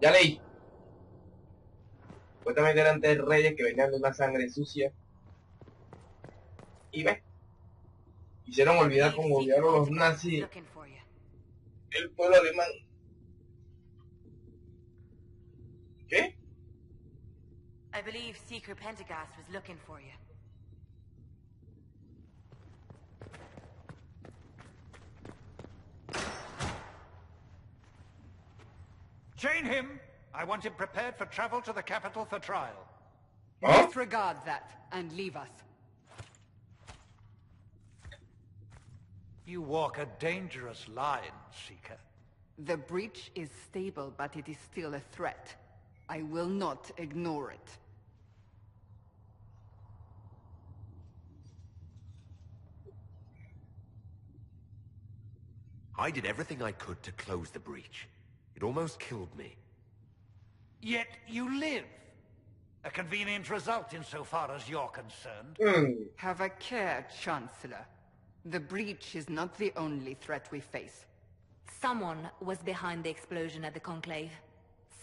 Ya leí. Supuestamente eran 3 reyes que venían de una sangre sucia. Y ves, hicieron olvidar como olvidaron los nazis el pueblo alemán. ¿Qué? I believe Seeker Pentagast was looking for you. Chain him! I want him prepared for travel to the capital for trial. Huh? Disregard that and leave us. You walk a dangerous line, Seeker. The breach is stable, but it is still a threat. I will not ignore it. I did everything I could to close the breach. It almost killed me. Yet you live. A convenient result insofar as you're concerned. Have a care, Chancellor. The breach is not the only threat we face. Someone was behind the explosion at the Conclave.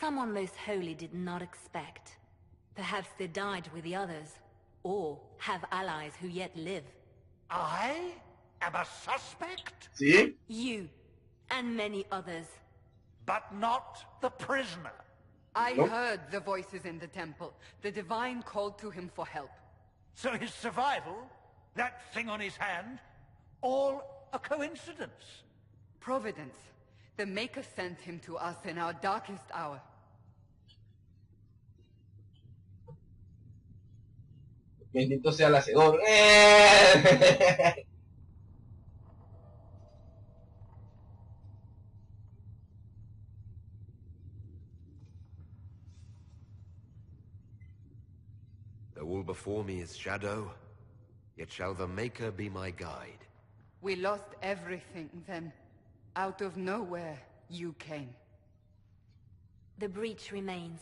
Someone Most Holy did not expect. Perhaps they died with the others, or have allies who yet live. I am a suspect? ¿Sí? You, and many others. But not the prisoner. I Nope. heard the voices in the temple. The Divine called to him for help. So his survival, that thing on his hand, all a coincidence. Providence. The Maker sent him to us in our darkest hour. Bendito sea el hacedor. Though all before me is shadow, yet shall the Maker be my guide. We lost everything then. Out of nowhere, you came. The breach remains,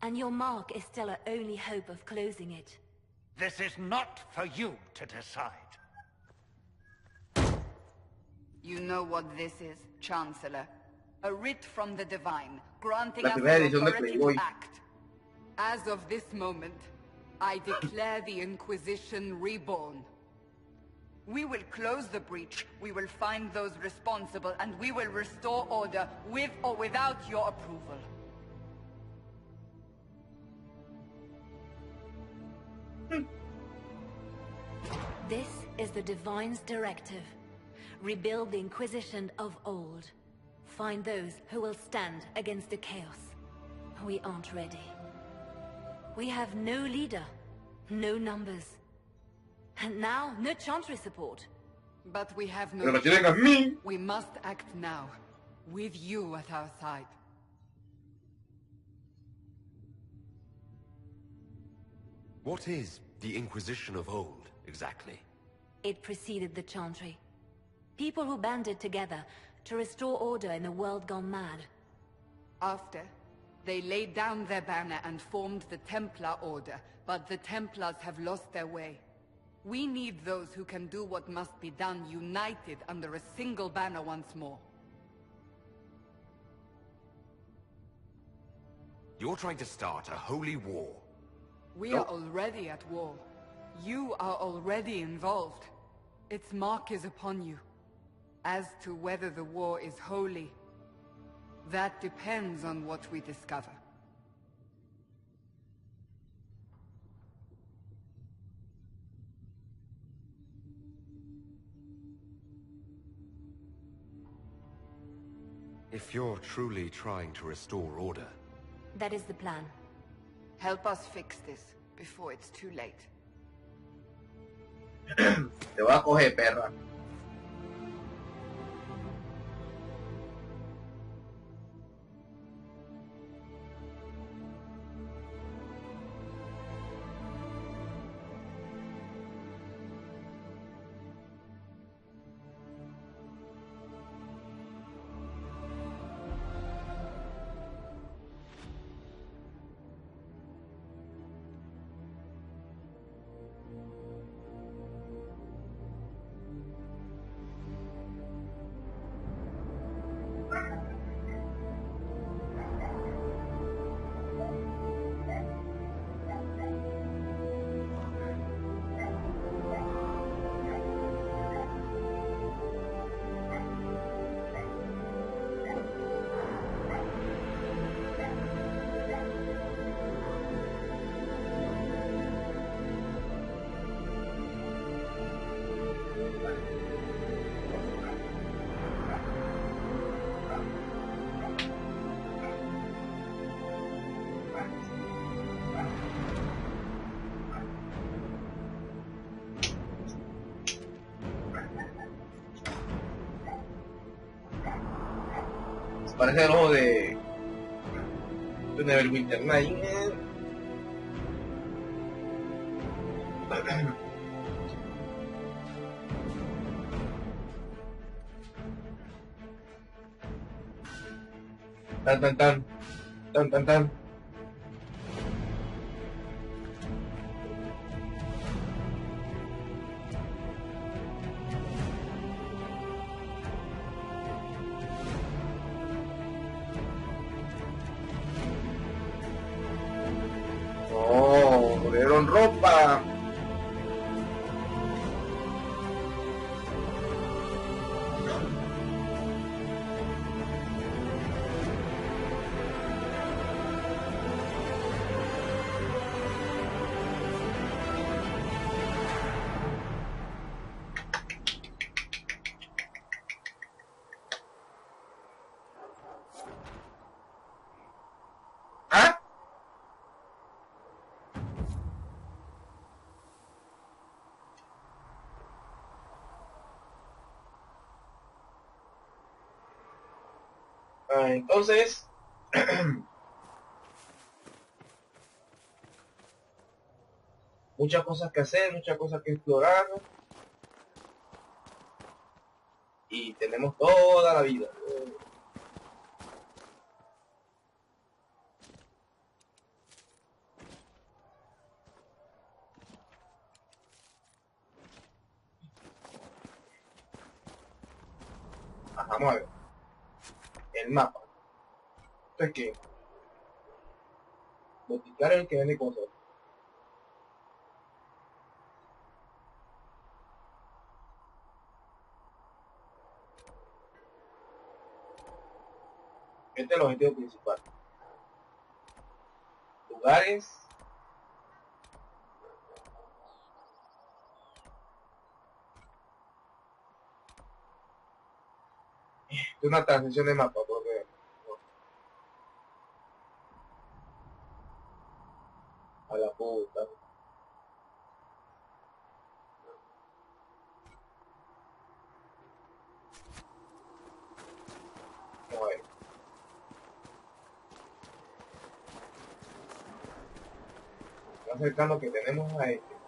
and your mark is still our only hope of closing it. This is not for you to decide. You know what this is, Chancellor. A writ from the Divine, granting La us primera the edición de authority Playboy. to act. As of this moment, I declare the Inquisition reborn. We will close the breach, we will find those responsible, and we will restore order with or without your approval. This is the Divine's directive. Rebuild the Inquisition of old. Find those who will stand against the chaos. We aren't ready. We have no leader, no numbers. And now, no Chantry support. But we have Pero no me tienen a mí. We must act now, with you at our side. What is the Inquisition of old, exactly? It preceded the Chantry. People who banded together to restore order in a world gone mad. After, they laid down their banner and formed the Templar Order, but the Templars have lost their way. We need those who can do what must be done, united under a single banner once more. You're trying to start a holy war. We are already at war. You are already involved. Its mark is upon you. As to whether the war is holy, that depends on what we discover. If you're truly trying to restore order, That is the plan. Help us fix this before it's too late. Te voy a coger, perra. Parece el ojo de Neverwinter Night. Tan tan tan tan tan tan. Oh, me dieron ropa. ¿Ah? Entonces, muchas cosas que hacer, muchas cosas que explorar, y tenemos toda la vida. Ajá, vamos a ver. El mapa. Esto es que boticario es el que vende cosas. Este es el objetivo principal. Lugares. De una transición de mapa, porque a la puta. Vamos a ver. Más cercano que tenemos a este.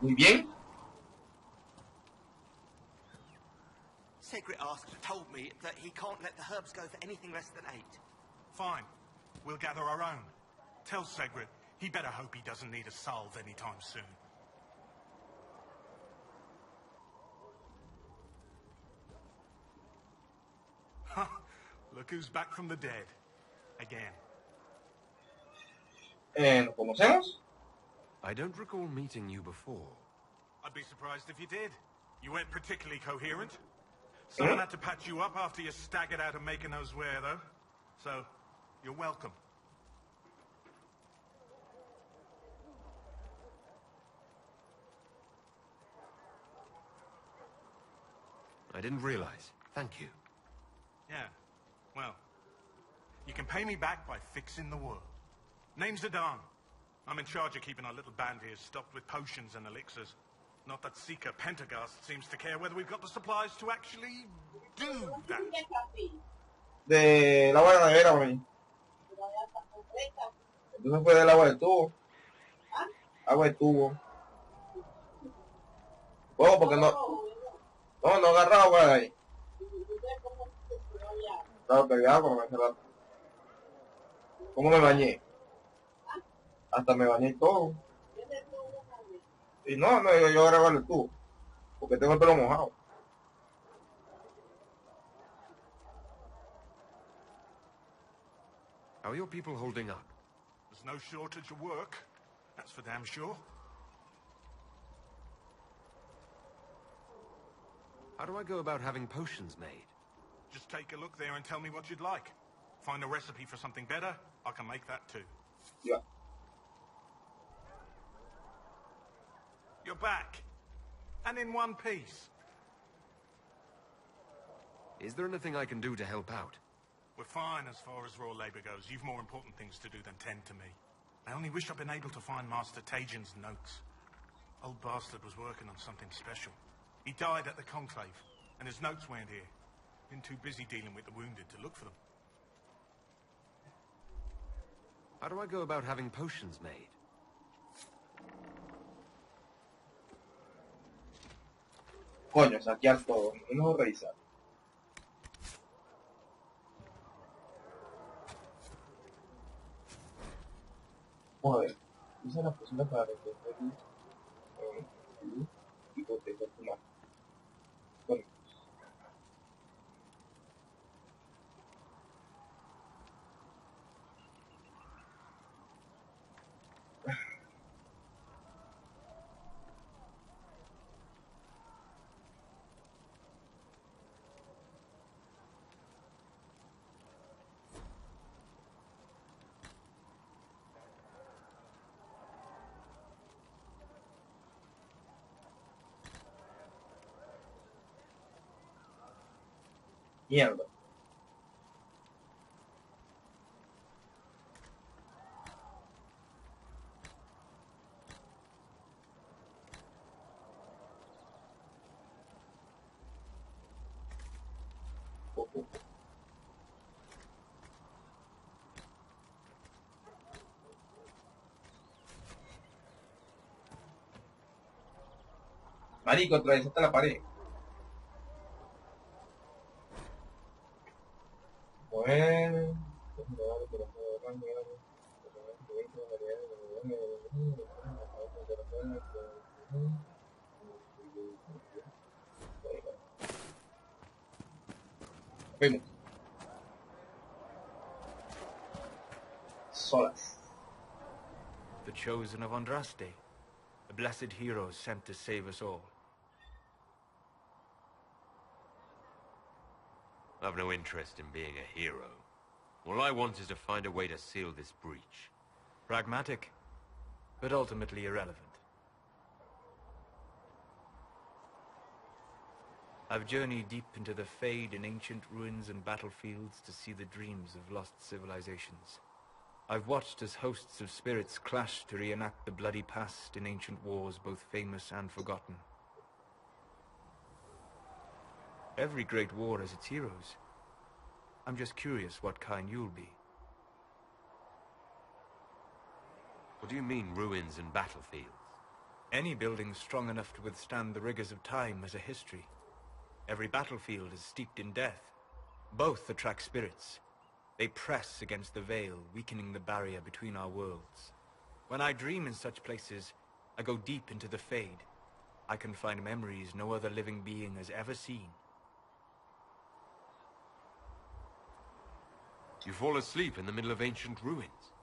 Muy bien. Segret told me that he can't let the herbs go for anything less than 8. Fine. We'll gather our own. Tell Segret he better hope he doesn't need a salve anytime soon. Look who's back from the dead. Again. ¿Nos conocemos? I don't recall meeting you before. I'd be surprised if you did. You weren't particularly coherent. Someone had to patch you up after you staggered out of making those wear, though. So, you're welcome. I didn't realize. Thank you. Yeah, well, you can pay me back by fixing the world. Name's Adan. I'm in charge of keeping our little band here stocked with potions and elixirs. Not that Seeker Pentagast seems to care whether we've got the supplies to actually do that. Del agua de la nevera, güey. Entonces fue del agua del tubo. Agua de tubo. Oh, porque no agarra agua de ahí. Claro, pegado como hace rato. ¿Cómo me bañé? Hasta me bañé y todo. Y no, yo agarraba el tubo. Porque tengo el pelo mojado. How are your people holding up? There's no shortage of work. That's for damn sure. How do I go about having potions made? Just take a look there and tell me what you'd like. Find a recipe for something better, I can make that too. Ya. You're back. And in one piece. Is there anything I can do to help out? We're fine as far as raw labor goes. You've more important things to do than tend to me. I only wish I'd been able to find Master Tajin's notes. Old bastard was working on something special. He died at the Conclave, and his notes weren't here. Been too busy dealing with the wounded to look for them. How do I go about having potions made? Coño, saquear todo. Vamos a revisar. Joder, usa la posición para resolver hipoteca final. Bueno, mierda. Marico, atravesaste la pared. Bueno. Fuimos. Solas. The chosen of Andraste, a blessed hero sent to save us all. I've no interest in being a hero. All I want is to find a way to seal this breach. Pragmatic, but ultimately irrelevant. I've journeyed deep into the Fade in ancient ruins and battlefields to see the dreams of lost civilizations. I've watched as hosts of spirits clash to reenact the bloody past in ancient wars both famous and forgotten. Every great war has its heroes. I'm just curious what kind you'll be. What do you mean, ruins and battlefields? Any building strong enough to withstand the rigors of time has a history. Every battlefield is steeped in death. Both attract spirits. They press against the veil, weakening the barrier between our worlds. When I dream in such places, I go deep into the Fade. I can find memories no other living being has ever seen. You fall asleep in the middle of ancient ruins.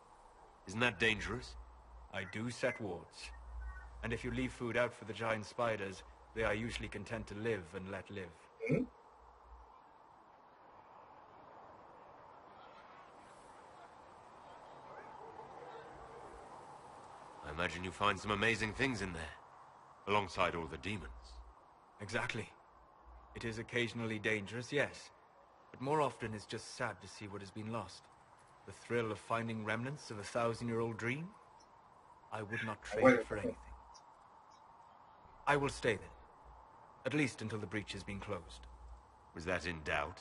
Isn't that dangerous? I do set wards. And if you leave food out for the giant spiders, they are usually content to live and let live. ¿Mm? I imagine you find some amazing things in there, alongside all the demons. Exactly. It is occasionally dangerous, yes. But more often it's just sad to see what has been lost. The thrill of finding remnants of a 1,000-year-old dream? I would not trade it for anything. I will stay then. At least until the breach has been closed. Was that in doubt?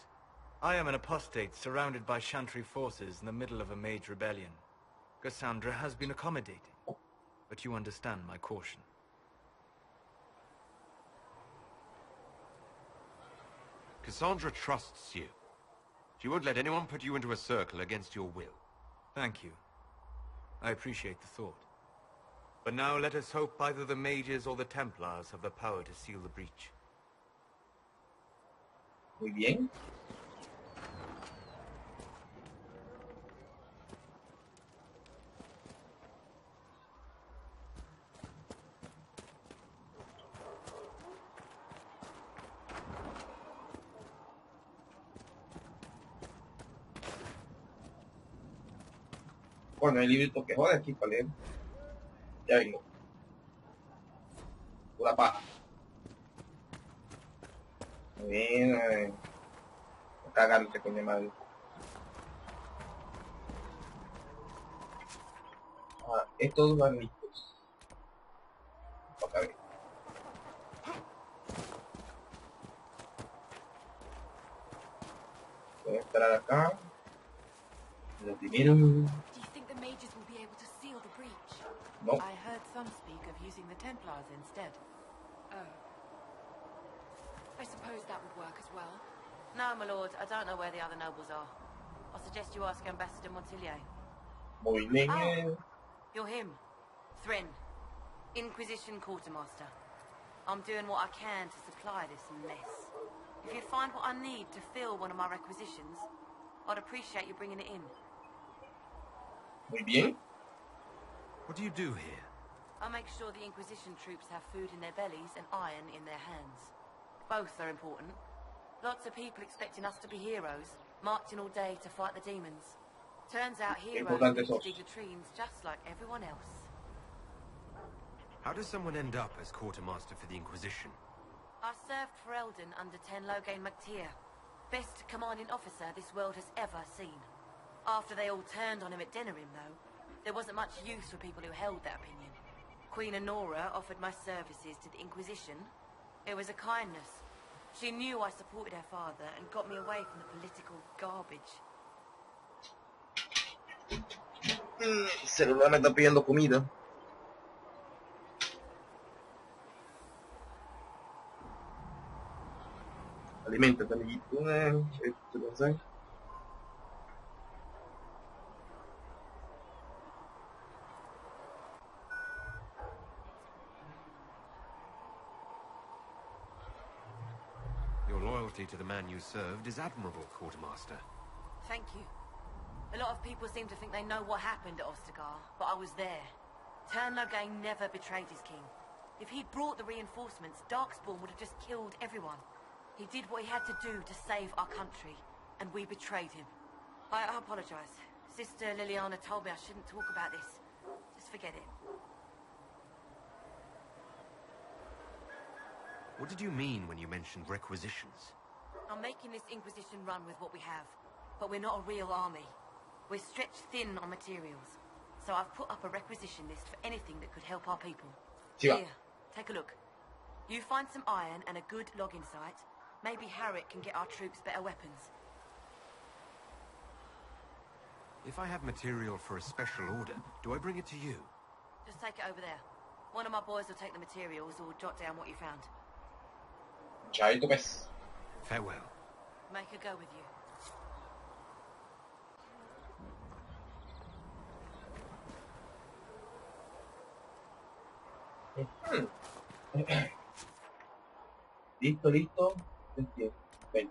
I am an apostate surrounded by Chantry forces in the middle of a mage rebellion. Cassandra has been accommodating. But you understand my caution. Cassandra trusts you. She won't let anyone put you into a circle against your will. Thank you. I appreciate the thought. But now let us hope either the mages or the Templars have the power to seal the breach. Muy bien. Bueno, hay librito que jode aquí para leer. Ya vengo. Pura paja. Muy bien, cagarte, coño madre. Estos van listos. Acá ver. Voy a esperar acá. Lo primero. Do you think the mages will be able to seal the breach? No. I heard some speak of using the Templars instead. Oh. I suppose that would work as well. No, my lord, I don't know where the other nobles are. I suggest you ask Ambassador Montillier. Muy bien. You're him. Thrin. Inquisition Quartermaster. I'm doing what I can to supply this mess. If you find what I need to fill one of my requisitions, I'd appreciate you bringing it in. Muy bien. What do you do here? I make sure the Inquisition troops have food in their bellies and iron in their hands. Both are important. Lots of people expecting us to be heroes, marching all day to fight the demons. Turns out heroes need to dig latrines just like everyone else. How does someone end up as quartermaster for the Inquisition? I served for Eldon under Ten Loghain MacTier. Best commanding officer this world has ever seen. After they all turned on him at Denerim, though, there wasn't much use for people who held that opinion. Queen Honora offered my services to the Inquisition. It was a kindness. She knew I supported her father and got me away from the political garbage. El celular me está pidiendo comida. Aliméntate, amiguito. Your loyalty to the man you served is admirable, Quartermaster. Thank you. A lot of people seem to think they know what happened at Ostagar, but I was there. Ten Loghain never betrayed his king. If he'd brought the reinforcements, Darkspawn would have just killed everyone. He did what he had to do to save our country, and we betrayed him. I apologize. Sister Liliana told me I shouldn't talk about this. Just forget it. What did you mean when you mentioned requisitions? I'm making this Inquisition run with what we have, but we're not a real army. We're stretched thin on materials, so I've put up a requisition list for anything that could help our people. Yeah. Here, take a look. You find some iron and a good login site. Maybe Harriet can get our troops better weapons. If I have material for a special order, do I bring it to you? Just take it over there. One of my boys will take the materials or jot down what you found. Chaito, pues. Farewell. Make her go with you. Listo, listo. Ven.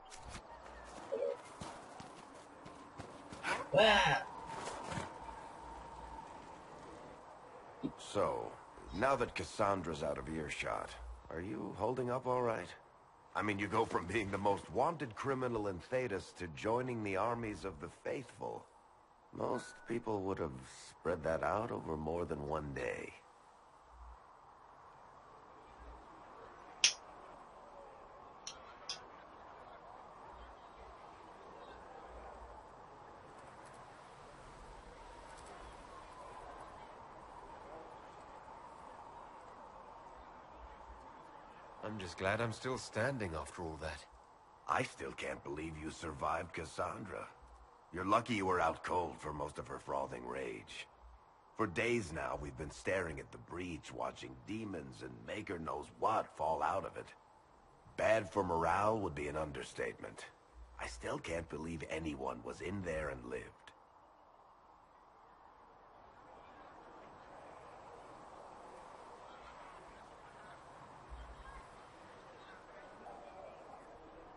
So, now that Cassandra's out of earshot, are you holding up all right? I mean, you go from being the most wanted criminal in Thedas to joining the armies of the faithful. Most people would have spread that out over more than one day. I'm just glad I'm still standing after all that. I still can't believe you survived Cassandra. You're lucky you were out cold for most of her frothing rage. For days now, we've been staring at the breach, watching demons and maker knows what fall out of it. Bad for morale would be an understatement. I still can't believe anyone was in there and lived.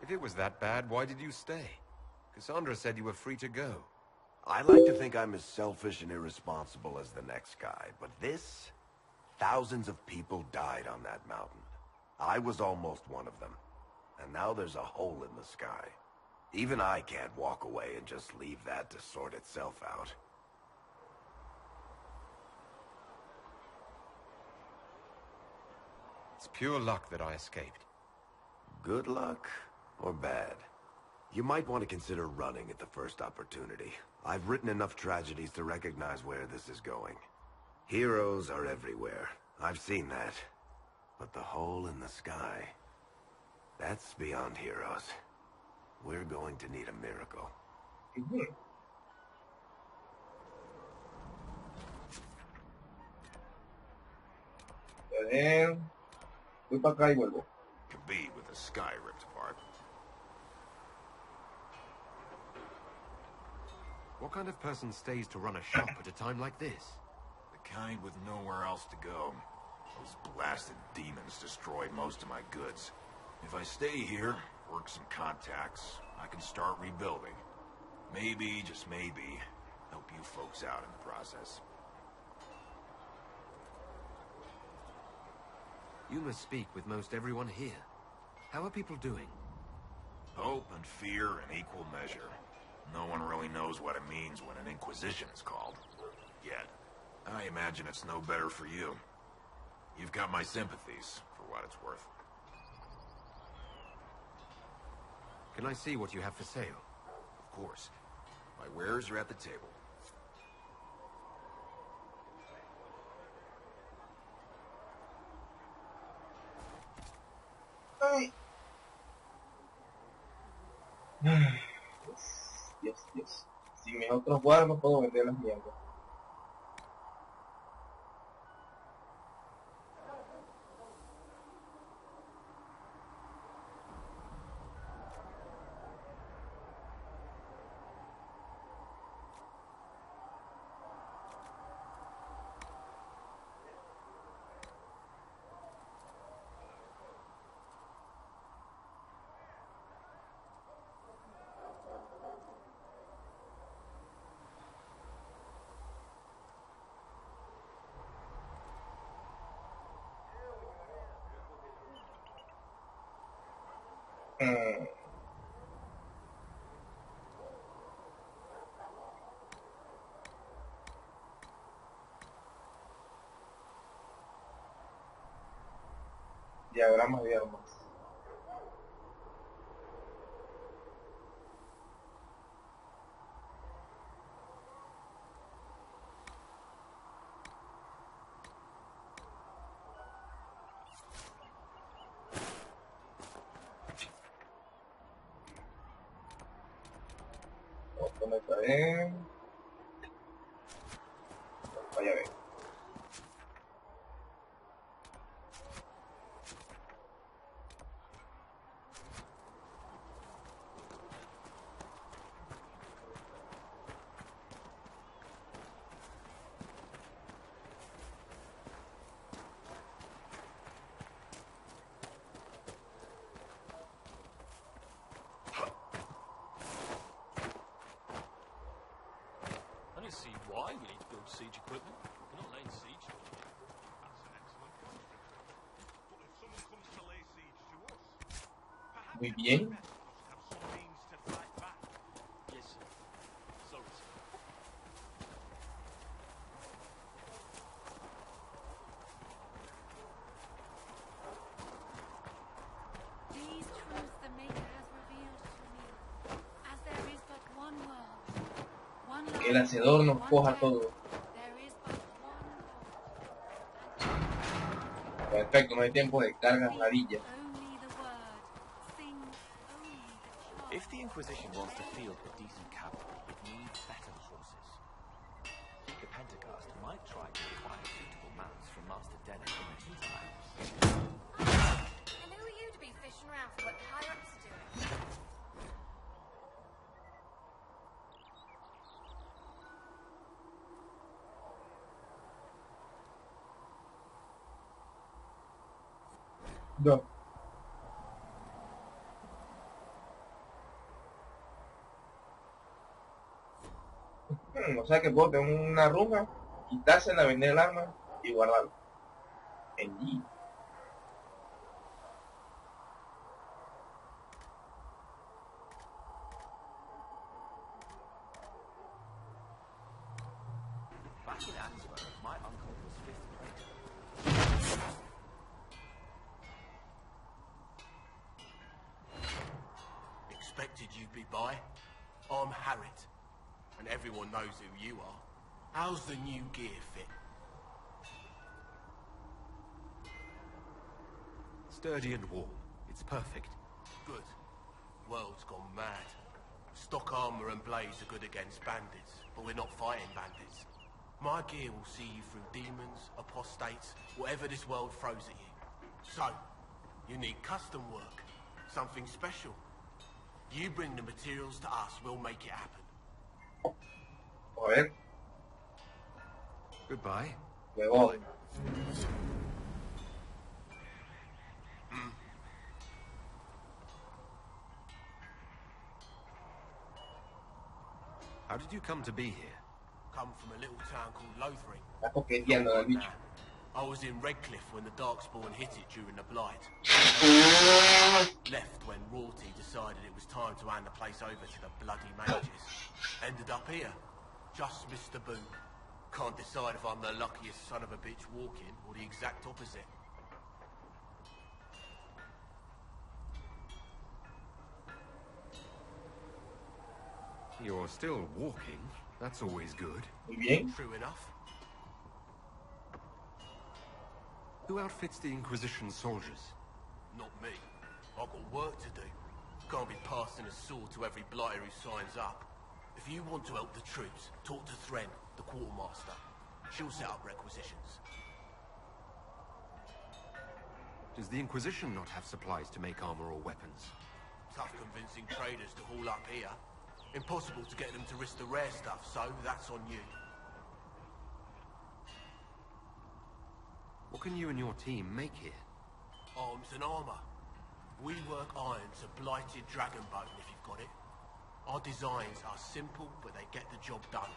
If it was that bad, why did you stay? Cassandra said you were free to go. I like to think I'm as selfish and irresponsible as the next guy, but this... Thousands of people died on that mountain. I was almost one of them. And now there's a hole in the sky. Even I can't walk away and just leave that to sort itself out. It's pure luck that I escaped. Good luck or bad? You might want to consider running at the first opportunity. I've written enough tragedies to recognize where this is going. Heroes are everywhere. I've seen that. But the hole in the sky, that's beyond heroes. We're going to need a miracle. Voy para acá y vuelvo. Be with the sky ripped apart. What kind of person stays to run a shop at a time like this? The kind with nowhere else to go. Those blasted demons destroyed most of my goods. If I stay here, work some contacts, I can start rebuilding. Maybe, just maybe, help you folks out in the process. You must speak with most everyone here. How are people doing? Hope and fear in equal measure. No one really knows what it means when an Inquisition is called. Yet. I imagine it's no better for you. You've got my sympathies, for what it's worth. Can I see what you have for sale? Of course. My wares are at the table. Ay. Dios. Si mis otros guardas no puedo vender las mierdas. Diagramas de armas. Comentaré. Vaya a ver. See why we need to build siege equipment. We're not laying siege to it. That's an excellent point. But if someone comes to lay siege to us, perhaps Muy it bien. would be best for us to have some means to fight back. Yes, sir. Sorry, sir. These truths the Maker has revealed to me. As there is but one world, one life, Que el hacedor nos one coja death, todo. there is but one God. Perfecto, no hay tiempo de cargas ladillas. Only the word, sing only the charm. If the Inquisition wants to field a decent cavalry, it needs better horses. The Pentagast might try to acquire suitable mounts from Master Dennis in the hinterlands. And who are you to be fishing around for what the higher-ups are doing? No. O sea que puedo tener una runa, quitársela, vender el arma y guardarlo. En G. Back in Answer, my uncle was 5th praetor. Goodbye. I'm Harriet, and everyone knows who you are. How's the new gear fit? Sturdy and warm. It's perfect. Good. World's gone mad. Stock armor and blades are good against bandits, but we're not fighting bandits. My gear will see you through demons, apostates, whatever this world throws at you. So, you need custom work. Something special. You bring the materials to us, we'll make it happen. Alright. Goodbye. Me voy. How did you come to be here? Come from a little town called Lothering. Está coqueteando el bicho. I was in Redcliffe when the Darkspawn hit it during the Blight. Left when Rorty decided it was time to hand the place over to the bloody mages. Ended up here. Just missed the boot. Can't decide if I'm the luckiest son of a bitch walking or the exact opposite. You're still walking. That's always good. Muy bien. True enough. Who outfits the Inquisition soldiers? Not me. I've got work to do. Can't be passing a sword to every blighter who signs up. If you want to help the troops, talk to Thren, the quartermaster. She'll set up requisitions. Does the Inquisition not have supplies to make armor or weapons? Tough convincing traders to haul up here. Impossible to get them to risk the rare stuff, so that's on you. What can you and your team make here? Arms and armor. We work iron to blighted dragonbone if you've got it. Our designs are simple, but they get the job done.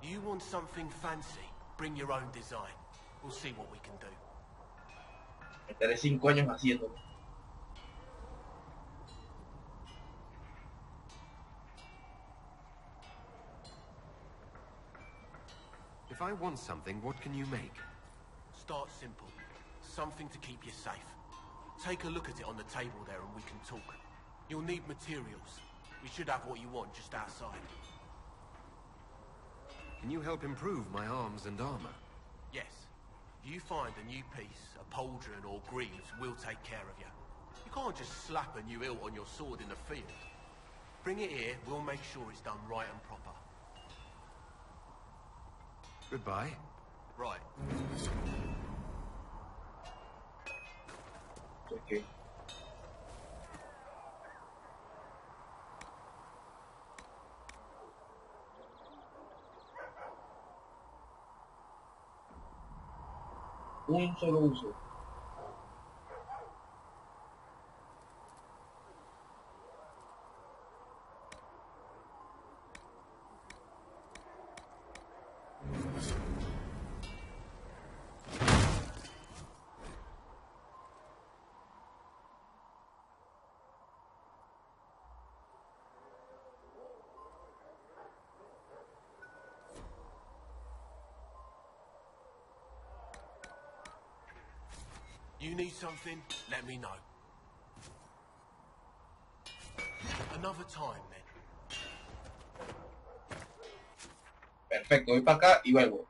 You want something fancy? Bring your own design. We'll see what we can do. Estaré 5 años haciéndolo. If I want something, what can you make? Start simple. Something to keep you safe. Take a look at it on the table there and we can talk. You'll need materials. We should have what you want just outside. Can you help improve my arms and armor? Yes. You find a new piece, a pauldron or greaves, we'll take care of you. You can't just slap a new hilt on your sword in the field. Bring it here, we'll make sure it's done right and proper. Goodbye. Right. Okay. Un solo uso. You need something? Let me know. Another time, then. Perfecto, voy para acá y vuelvo.